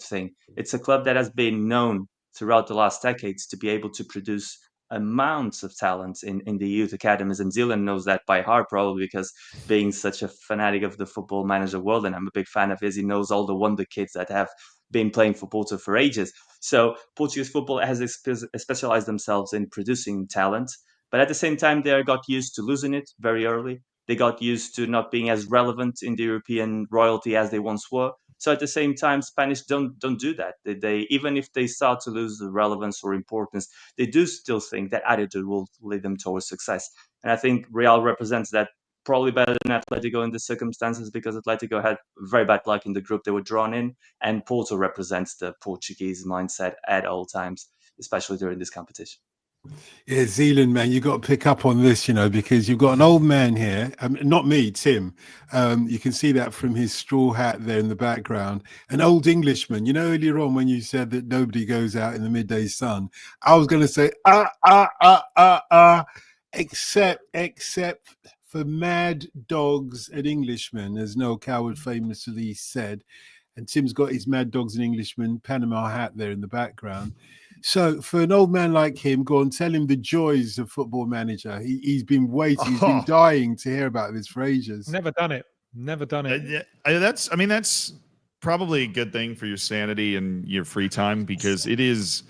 thing. It's a club that has been known throughout the last decades to be able to produce amounts of talent in the youth academies. And Zealand knows that by heart, probably because being such a fanatic of the football manager world, and I'm a big fan of his, he knows all the wonder kids that have been playing for Porto for ages. So Portuguese football has specialized themselves in producing talent. But at the same time, they got used to losing it very early. They got used to not being as relevant in the European royalty as they once were. So at the same time, Spanish don't do that. They even if they start to lose the relevance or importance, they do still think that attitude will lead them towards success. And I think Real represents that probably better than Atletico in the circumstances, because Atletico had very bad luck in the group they were drawn in, and Porto represents the Portuguese mindset at all times, especially during this competition. Yeah, Zealand, man, you got to pick up on this, because you've got an old man here. Not me, Tim. You can see that from his straw hat there in the background. An old Englishman. Earlier on when you said that nobody goes out in the midday sun, I was going to say, except for mad dogs and Englishmen, as Noel Coward famously said. And Tim's got his Mad Dogs and Englishmen Panama hat there in the background. So for an old man like him, go and tell him the joys of Football Manager. He's been waiting. He's been dying to hear about this for ages. Never done it. That's probably a good thing for your sanity and your free time, because it is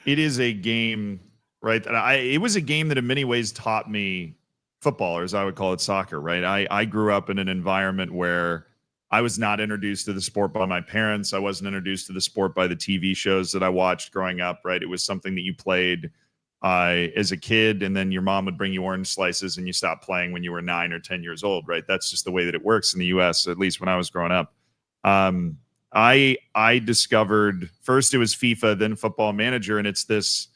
a game, right? It was a game that in many ways taught me football, or as I would call it, soccer, right? I grew up in an environment where I was not introduced to the sport by my parents. I wasn't introduced to the sport by the TV shows that I watched growing up, right? It was something that you played as a kid, and then your mom would bring you orange slices and you stopped playing when you were 9 or 10 years old, right? That's just the way that it works in the US, at least when I was growing up. I discovered first it was FIFA, then Football Manager, and it's this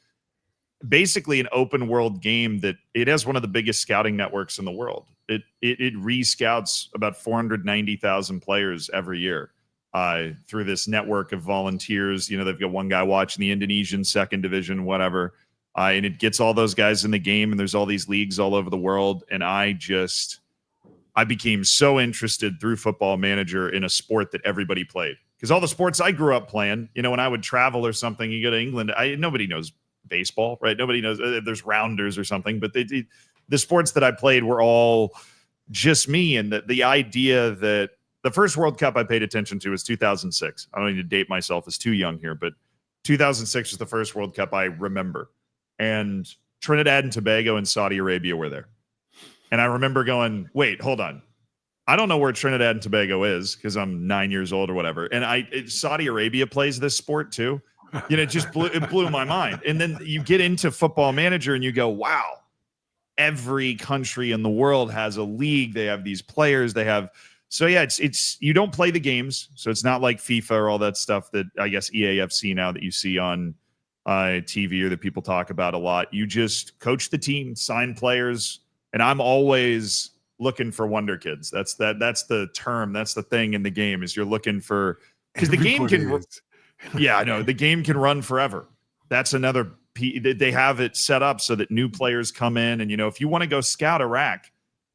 basically an open world game that it has one of the biggest scouting networks in the world. It re-scouts about 490,000 players every year through this network of volunteers. You know, they've got one guy watching the Indonesian second division, whatever. And it gets all those guys in the game, and there's all these leagues all over the world. And I became so interested through Football Manager in a sport that everybody played. Because all the sports I grew up playing, you know, when I would travel or something, you go to England, nobody knows baseball, right? Nobody knows. There's rounders or something, but the sports that I played were all just me. And the idea that the first World Cup I paid attention to was 2006. I don't need to date myself as too young here, but 2006 was the first World Cup I remember. And Trinidad and Tobago and Saudi Arabia were there. And I remember going, wait, hold on. I don't know where Trinidad and Tobago is because I'm 9 years old or whatever. And Saudi Arabia plays this sport too. You know, it blew my mind. And then you get into Football Manager and you go, wow, every country in the world has a league. They have these players. They have, so yeah, it's you don't play the games. So it's not like FIFA or all that stuff that I guess EAFC now that you see on TV or that people talk about a lot. You just coach the team, sign players. And I'm always looking for wonder kids. That's the term. That's the thing in the game is you're looking for, because the game can, yeah, I know the game can run forever. That's another, they have it set up so that new players come in. And, you know, if you want to go scout Iraq,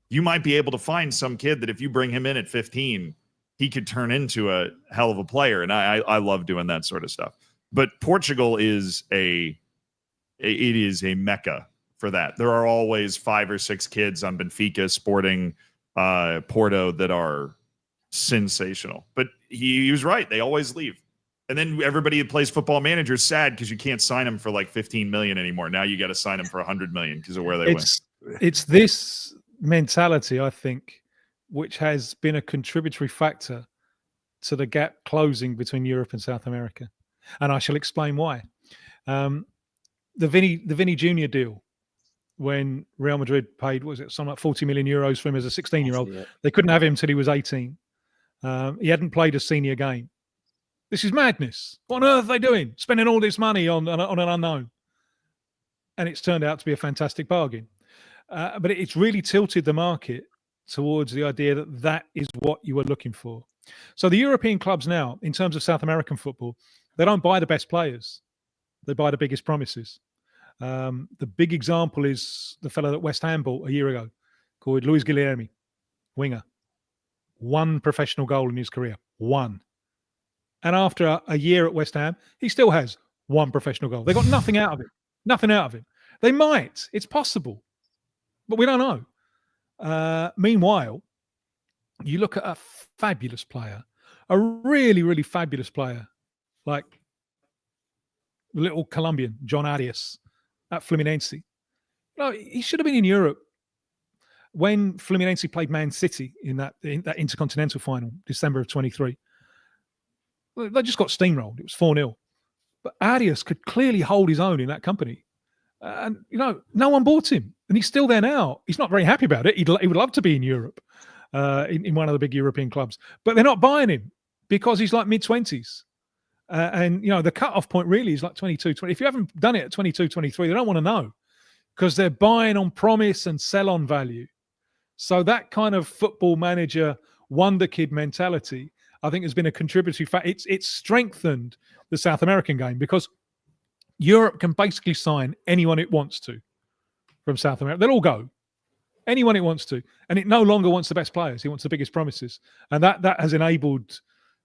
you might be able to find some kid that if you bring him in at 15, he could turn into a hell of a player. And I love doing that sort of stuff. But Portugal is it is a mecca for that. There are always 5 or 6 kids on Benfica, Sporting, Porto that are sensational. But he was right. They always leave. And then everybody that plays Football Manager is sad because you can't sign him for like 15 million anymore. Now you got to sign him for 100 million because of where they went. It's this mentality, I think, which has been a contributory factor to the gap closing between Europe and South America. And I shall explain why. The Vinnie Jr. deal, when Real Madrid paid, was it something like 40 million euros for him as a 16-year-old? Yeah. They couldn't have him until he was 18. He hadn't played a senior game. This is madness. What on earth are they doing? Spending all this money on an unknown. And it's turned out to be a fantastic bargain. But it's really tilted the market towards the idea that that is what you were looking for. So the European clubs now, in terms of South American football, they don't buy the best players. They buy the biggest promises. The big example is the fellow that West Ham bought a year ago called Luis Guilherme, winger. 1 professional goal in his career. 1. And after a year at West Ham, he still has 1 professional goal. They got nothing out of it. Nothing out of it. They might. It's possible. But we don't know. Meanwhile, you look at a fabulous player, a really, really fabulous player, like the little Colombian, John Arias, at Fluminense. No, he should have been in Europe when Fluminense played Man City in that Intercontinental final, December of 23. They just got steamrolled. It was 4-0. But Arias could clearly hold his own in that company. And, you know, no one bought him. And he's still there now. He's not very happy about it. He would love to be in Europe, in one of the big European clubs. But they're not buying him because he's like mid-20s. And, you know, the cutoff point really is like 22, 20. If you haven't done it at 22, 23, they don't want to know because they're buying on promise and sell on value. So that kind of Football Manager wonder kid mentality, I think, has been a contributory factor. It's strengthened the South American game because Europe can basically sign anyone it wants to from South America. They'll all go. Anyone it wants to. And it no longer wants the best players. He wants the biggest promises. And that has enabled...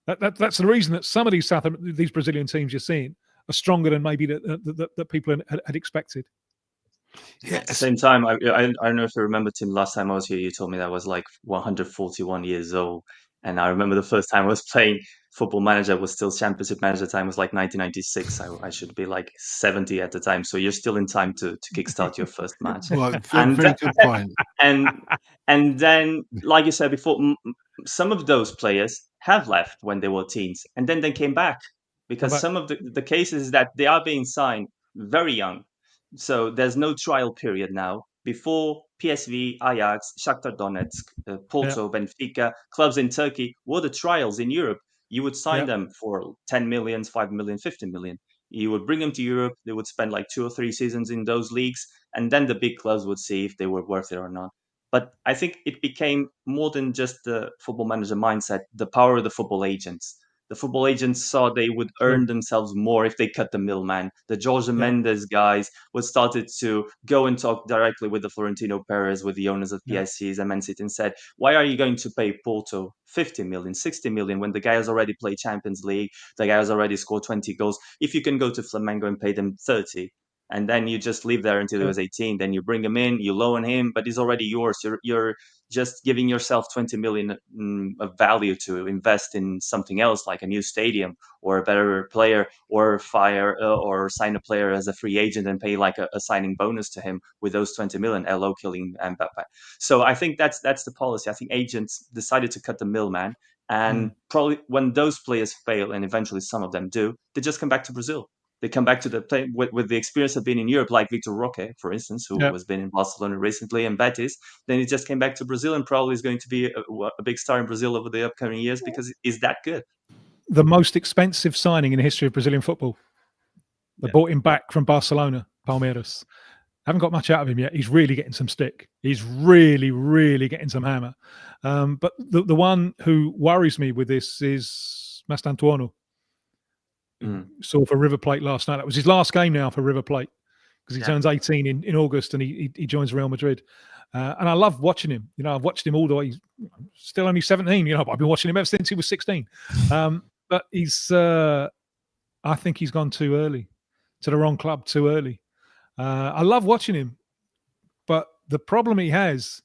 That's the reason that some of these Brazilian teams you're seeing are stronger than maybe that people had expected. Yeah. At the same time, I don't know if you remember, Tim, last time I was here, you told me that I was like 141 years old. And I remember the first time I was playing Football Manager, was still Championship Manager time, was like 1996. I should be like 70 at the time. So you're still in time to kickstart your first match. Well, And very good point. and then, like you said before, some of those players have left when they were teens, and then they came back, because some of the cases is that they are being signed very young. So there's no trial period now. Before, PSV, Ajax, Shakhtar Donetsk, Porto, Benfica, clubs in Turkey were the trials in Europe. You would sign them for 10 million, 5 million, 15 million. You would bring them to Europe. They would spend like 2 or 3 seasons in those leagues, and then the big clubs would see if they were worth it or not. But I think it became more than just the Football Manager mindset, the power of the football agents. The football agents saw they would earn themselves more if they cut the middleman. The Jorge Mendes guys would started to go and talk directly with the Florentino Perez, with the owners of PSCs and Man City, and said, why are you going to pay Porto 50 million, 60 million when the guy has already played Champions League, the guy has already scored 20 goals? If you can go to Flamengo and pay them 30, and then you just leave there until he was 18, then you bring him in, you loan him, but he's already yours. You're just giving yourself 20 million of value to invest in something else, like a new stadium or a better player, or fire or sign a player as a free agent and pay like a signing bonus to him with those 20 million. LO killing Mbappe. So I think that's the policy. I think agents decided to cut the middleman, and probably when those players fail, and eventually some of them do, they just come back to Brazil. They come back to the play with the experience of being in Europe, like Victor Roque, for instance, who has been in Barcelona recently and Betis. Then he just came back to Brazil and probably is going to be a big star in Brazil over the upcoming years because he's that good. The most expensive signing in the history of Brazilian football. They bought him back from Barcelona, Palmeiras. Haven't got much out of him yet. He's really getting some stick. He's really, really getting some hammer. But the one who worries me with this is Mantanto. Saw for River Plate last night. That was his last game now for River Plate, because he turns 18 in August, and he joins Real Madrid. And I love watching him. You know, I've watched him all the way. He's still only 17. You know, but I've been watching him ever since he was 16. But he's, I think he's gone too early, to the wrong club too early. I love watching him, but the problem he has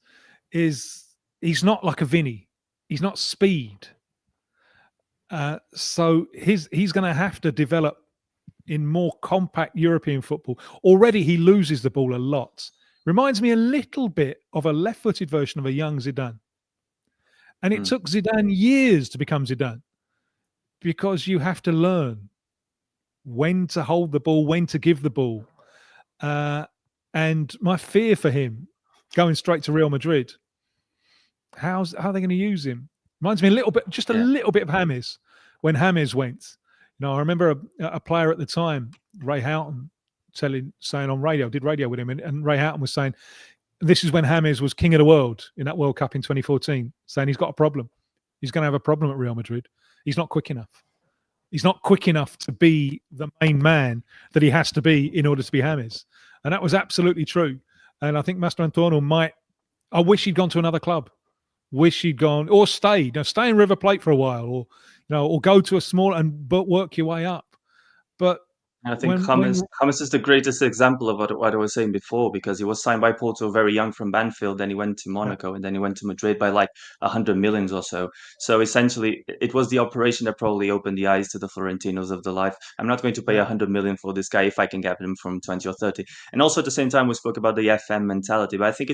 is he's not like a Vinnie. He's not speed. So he's going to have to develop in more compact European football. Already he loses the ball a lot. Reminds me a little bit of a left-footed version of a young Zidane. And it took Zidane years to become Zidane, because you have to learn when to hold the ball, when to give the ball. And my fear for him going straight to Real Madrid, how are they going to use him? Reminds me a little bit, just a little bit of James, when James went. You know, I remember a player at the time, Ray Houghton, saying on radio, did radio with him, and Ray Houghton was saying, this is when James was king of the world in that World Cup in 2014, saying he's got a problem. He's going to have a problem at Real Madrid. He's not quick enough. He's not quick enough to be the main man that he has to be in order to be James. And that was absolutely true. And I think Mantanto might, I wish he'd gone to another club. Wish he'd gone, or stayed. Now, stay in River Plate for a while, or or go to a small but work your way up. But I think James is the greatest example of what I was saying before, because he was signed by Porto very young from Banfield, then he went to Monaco, and then he went to Madrid by like 100 million or so. So essentially, it was the operation that probably opened the eyes to the Florentinos of the life. I'm not going to pay 100 million for this guy if I can get him from 20 or 30. And also at the same time, we spoke about the FM mentality, but I think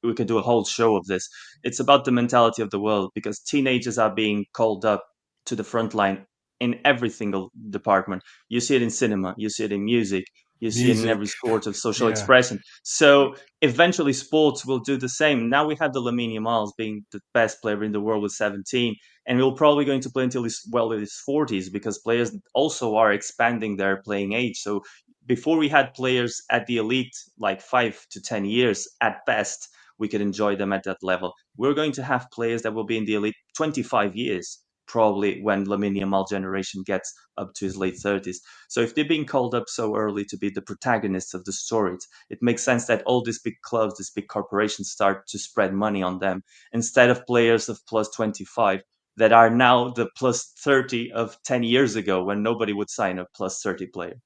we could do a whole show of this. It's about the mentality of the world, because teenagers are being called up to the front line in every single department. You see it in cinema, you see it in music, you see it in every sort of social expression. So eventually sports will do the same. Now we have the Lamine Yamal being the best player in the world with 17, and we're probably going to play until his 40s, because players also are expanding their playing age. So before we had players at the elite like 5 to 10 years at best, we could enjoy them at that level. We're going to have players that will be in the elite 25 years, probably, when Lamine Yamal generation gets up to his late 30s. So if they're being called up so early to be the protagonists of the stories, it makes sense that all these big clubs, these big corporations start to spread money on them, instead of players of plus 25 that are now the plus 30 of 10 years ago, when nobody would sign a plus 30 player.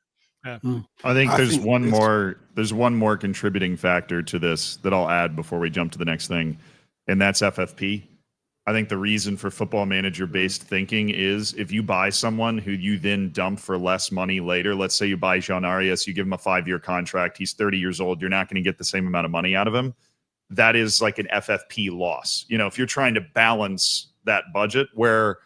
Yeah. I think there's one more contributing factor to this that I'll add before we jump to the next thing, and that's FFP. I think the reason for football manager based thinking is if you buy someone who you then dump for less money later, let's say you buy Jean Arias, you give him a 5-year contract, he's 30 years old, you're not going to get the same amount of money out of him. That is like an FFP loss. You know, if you're trying to balance that budget where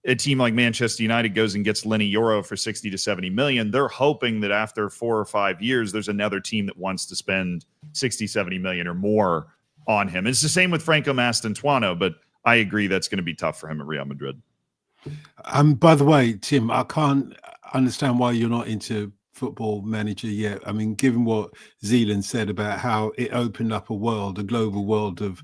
a team like Manchester United goes and gets Lenny Yoro for 60 to 70 million, they're hoping that after 4 or 5 years, there's another team that wants to spend 60, 70 million or more on him. It's the same with Franco Mastantuono, but I agree that's going to be tough for him at Real Madrid. By the way, Tim, I can't understand why you're not into Football Manager yet. I mean, given what Zealand said about how it opened up a global world of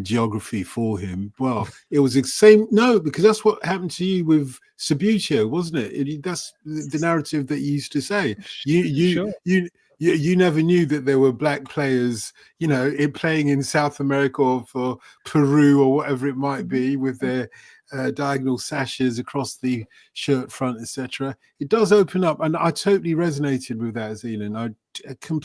geography for him. Well, it was the same. No, because that's what happened to you with Subbuteo, wasn't it? That's the narrative that you used to say. You never knew that there were black players, you know, playing in South America or for Peru or whatever it might be, with their diagonal sashes across the shirt front, etc. It does open up, and I totally resonated with that, Zealand.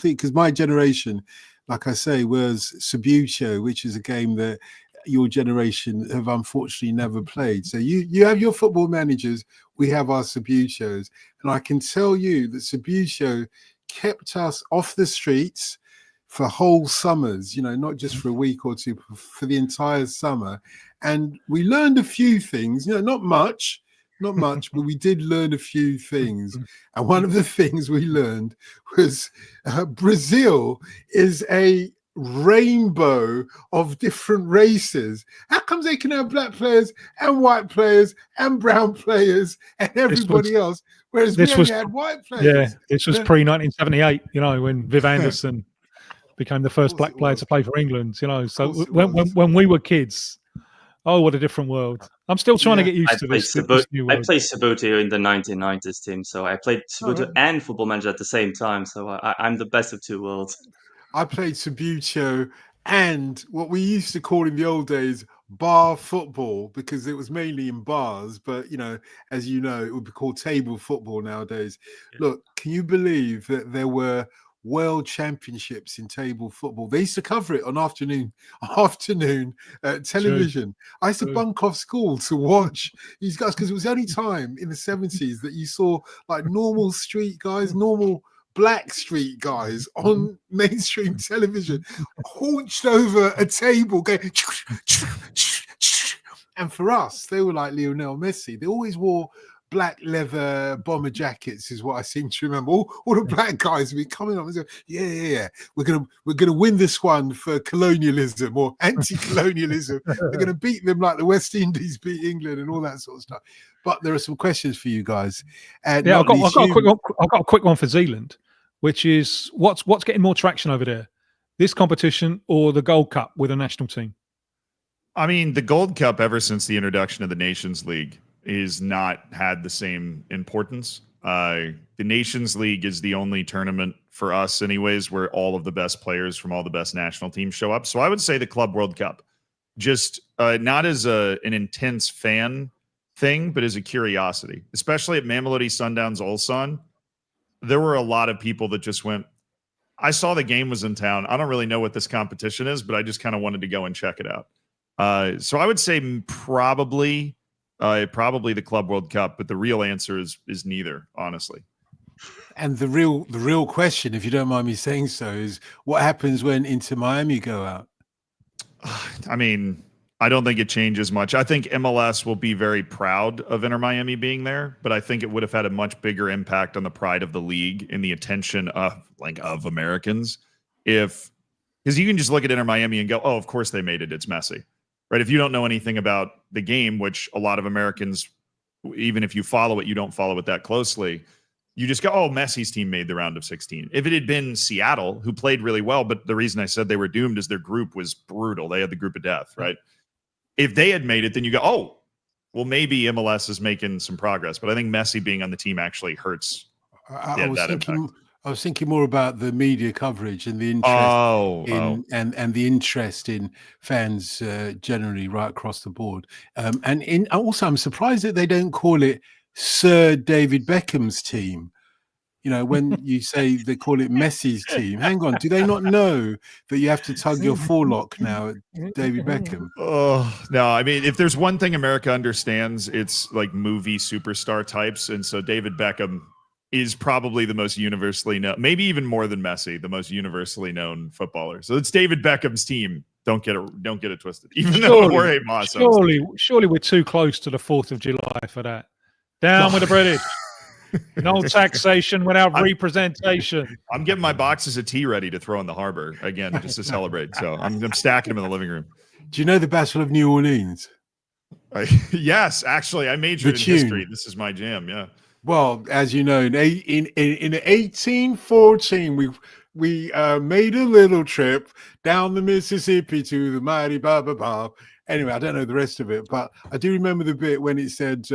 Because my generation, like I say, was Subbuteo, which is a game that your generation have unfortunately never played. So you have your football managers, we have our Subbuteos, and I can tell you that Subbuteo kept us off the streets for whole summers, you know, not just for a week or two, for the entire summer. And we learned a few things, you know, not much, but we did learn a few things. And one of the things we learned was Brazil is a rainbow of different races. How comes they can have black players and white players and brown players and everybody else, whereas we only had white players? Yeah, this was pre-1978, you know, when Viv Anderson became the first black player to play for England, you know. So when we were kids, oh, what a different world. I'm still trying to get used to this new world. I played Subbuteo in the 1990s team, so I played Subbuteo and Football Manager at the same time, so I'm the best of two worlds. I played Subbuteo and what we used to call in the old days bar football, because it was mainly in bars, but, you know, as you know, it would be called table football nowadays. Yeah. Look, can you believe that there were world championships in table football? They used to cover it on afternoon television. I used to bunk off school to watch these guys, because it was the only time in the 70s that you saw like normal street guys, normal black street guys on mainstream television haunched over a table going, and for us they were like Lionel Messi. They always wore black leather bomber jackets, is what I seem to remember. All the black guys would be coming up and saying, yeah, we're gonna win this one for colonialism or anti-colonialism. We're gonna beat them like the West Indies beat England and all that sort of stuff. But there are some questions for you guys. I've got a quick one for Zealand, which is what's getting more traction over there, this competition or the Gold Cup with a national team? I mean, the Gold Cup, ever since the introduction of the Nations League, is not had the same importance. The Nations League is the only tournament for us anyways where all of the best players from all the best national teams show up. So I would say the Club World Cup, just not as an intense fan thing, but as a curiosity, especially at Mamelodi Sundowns Ulsan. There were a lot of people that just went, I saw the game was in town. I don't really know what this competition is, but I just kind of wanted to go and check it out. So I would say probably the Club World Cup, but the real answer is neither, honestly. And the real question, if you don't mind me saying so, is what happens when Inter Miami go out? I mean, I don't think it changes much. I think MLS will be very proud of Inter Miami being there, but I think it would have had a much bigger impact on the pride of the league and the attention of Americans because you can just look at Inter Miami and go, oh, of course they made it. It's Messi. Right? If you don't know anything about the game, which a lot of Americans, even if you follow it, you don't follow it that closely. You just go, oh, Messi's team made the round of 16. If it had been Seattle, who played really well, but the reason I said they were doomed is their group was brutal. They had the group of death, right? If they had made it, then you go, oh, well, maybe MLS is making some progress. But I think Messi being on the team actually hurts. I was thinking more about the media coverage and the interest and the interest in fans generally right across the board. Also, I'm surprised that they don't call it Sir David Beckham's team. You know, when you say they call it Messi's team, hang on, do they not know that you have to tug your forelock now at David Beckham? Oh, no. I mean, if there's one thing America understands, it's like movie superstar types. And so David Beckham is probably the most universally known, maybe even more than Messi, the most universally known footballer. So it's David Beckham's team. Don't get it twisted. Even though Jorge Mas, surely we're too close to the 4th of July for that. Down with the British. No taxation without representation. I'm getting my boxes of tea ready to throw in the harbor again, just to celebrate. So I'm stacking them in the living room. Do you know the Battle of New Orleans? Yes, actually, I majored in history. This is my jam. Yeah. Well, as you know, in 1814, we made a little trip down the Mississippi to the mighty Bob. Anyway, I don't know the rest of it, but I do remember the bit when it said,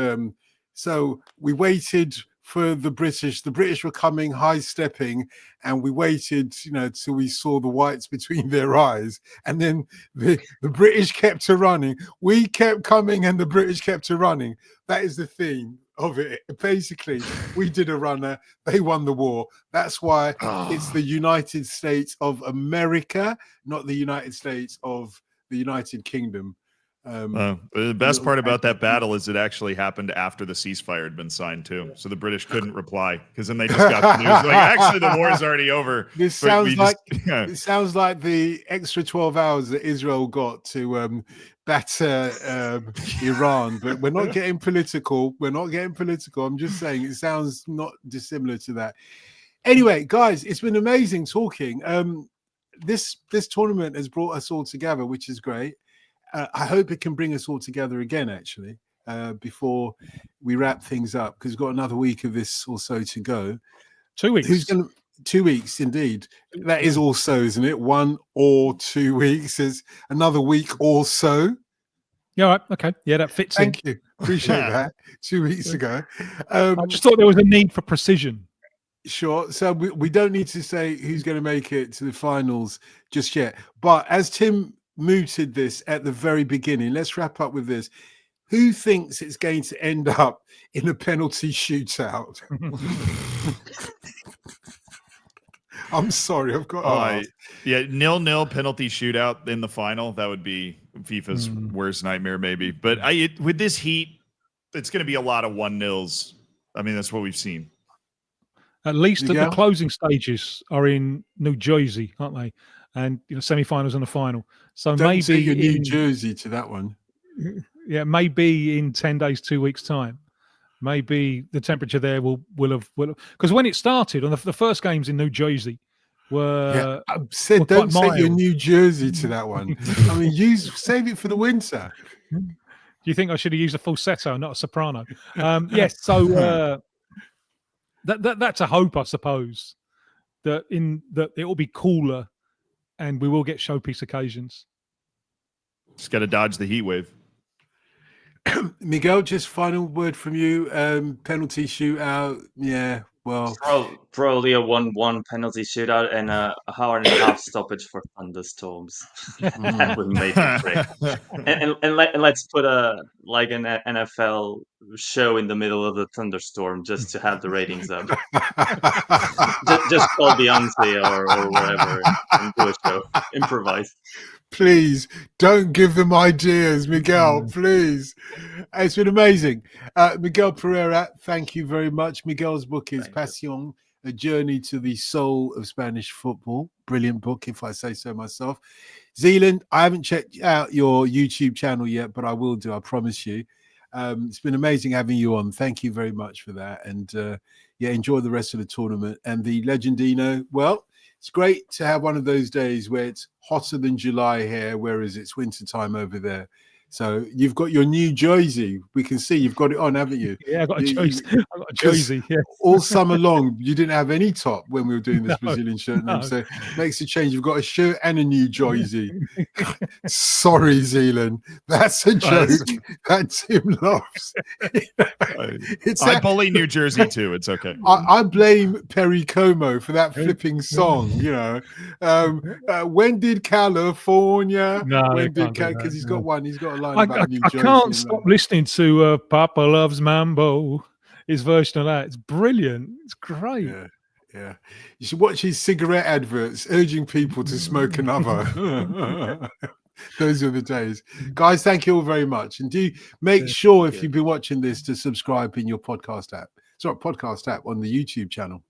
so we waited for the British. The British were coming, high-stepping, and we waited, till we saw the whites between their eyes. And then the British kept a-running. We kept coming, and the British kept a-running. That is the theme of it. Basically, we did a runner. They won the war. That's why it's the United States of America, not the United States of the United Kingdom. The best part about that battle is it actually happened after the ceasefire had been signed too, so the British couldn't reply because then they just got the news like, actually, the war's already over. This sounds like it sounds like the extra 12 hours that Israel got to batter Iran, but we're not getting political. I'm just saying it sounds not dissimilar to that. Anyway, guys, it's been amazing talking. This tournament has brought us all together, which is great. I hope it can bring us all together again, actually, before we wrap things up, because we've got another week of this or so to go. 2 weeks. 2 weeks, indeed. That is also, isn't it? 1 or 2 weeks is another week or so. Yeah, all right. Okay. Yeah, that fits in. Thank you. Appreciate that. 2 weeks ago. I just thought there was a need for precision. Sure. So we don't need to say who's going to make it to the finals just yet. But as Tim mooted this at the very beginning, let's wrap up with this. Who thinks it's going to end up in a penalty shootout? I'm sorry, I've got to ask. Yeah, 0-0 penalty shootout in the final. That would be FIFA's worst nightmare, maybe. But with this heat, it's going to be a lot of 1-0s. I mean, that's what we've seen. At least the closing stages are in New Jersey, aren't they? And semi-finals and the final. So don't maybe in New Jersey to that one. Yeah, maybe in 10 days, 2 weeks time. Maybe the temperature there will have because when it started on the first games in New Jersey were. Yeah, I said don't say your New Jersey to that one. I mean, save it for the winter. Do you think I should have used a falsetto, not a soprano? Yes. So that's a hope, I suppose, that it will be cooler. And we will get showpiece occasions. Just got to dodge the heat wave. Miguel, just final word from you. Penalty shootout. Yeah, well. Probably a 1-1 penalty shootout and a hour and a half stoppage for thunderstorms. That would make it trick. And let's put an NFL show in the middle of the thunderstorm just to have the ratings up. just call Beyonce or wherever and do a show. Improvise. Please don't give them ideas, Miguel. Please. It's been amazing. Miguel Pereira, thank you very much. Miguel's book is Pasión, A Journey to the Soul of Spanish Football. Brilliant book, if I say so myself. Zealand, I haven't checked out your YouTube channel yet, but I will do, I promise you. It's been amazing having you on. Thank you very much for that. And enjoy the rest of the tournament. And the Legendino, well, it's great to have one of those days where it's hotter than July here, whereas it's winter time over there. So you've got your new jersey. We can see you've got it on, haven't you? Yeah, I've got a jersey. Yeah. All summer long, you didn't have any top when we were doing this Brazilian shirt. No. So it makes a change. You've got a shirt and a new jersey. Sorry, Zealand. That's a joke that Tim loves. I bully New Jersey too. It's okay. I blame Perry Como for that flipping song. When did California? Because he's got one. He's got a line about New Jersey. I can't stop listening to Papa Loves Mambo. his version of that. It's brilliant. It's great. Yeah. Yeah. You should watch his cigarette adverts urging people to smoke another. Those are the days. Guys, thank you all very much. And do make sure if you've been watching this to subscribe in your podcast app. Sorry, podcast app on the YouTube channel.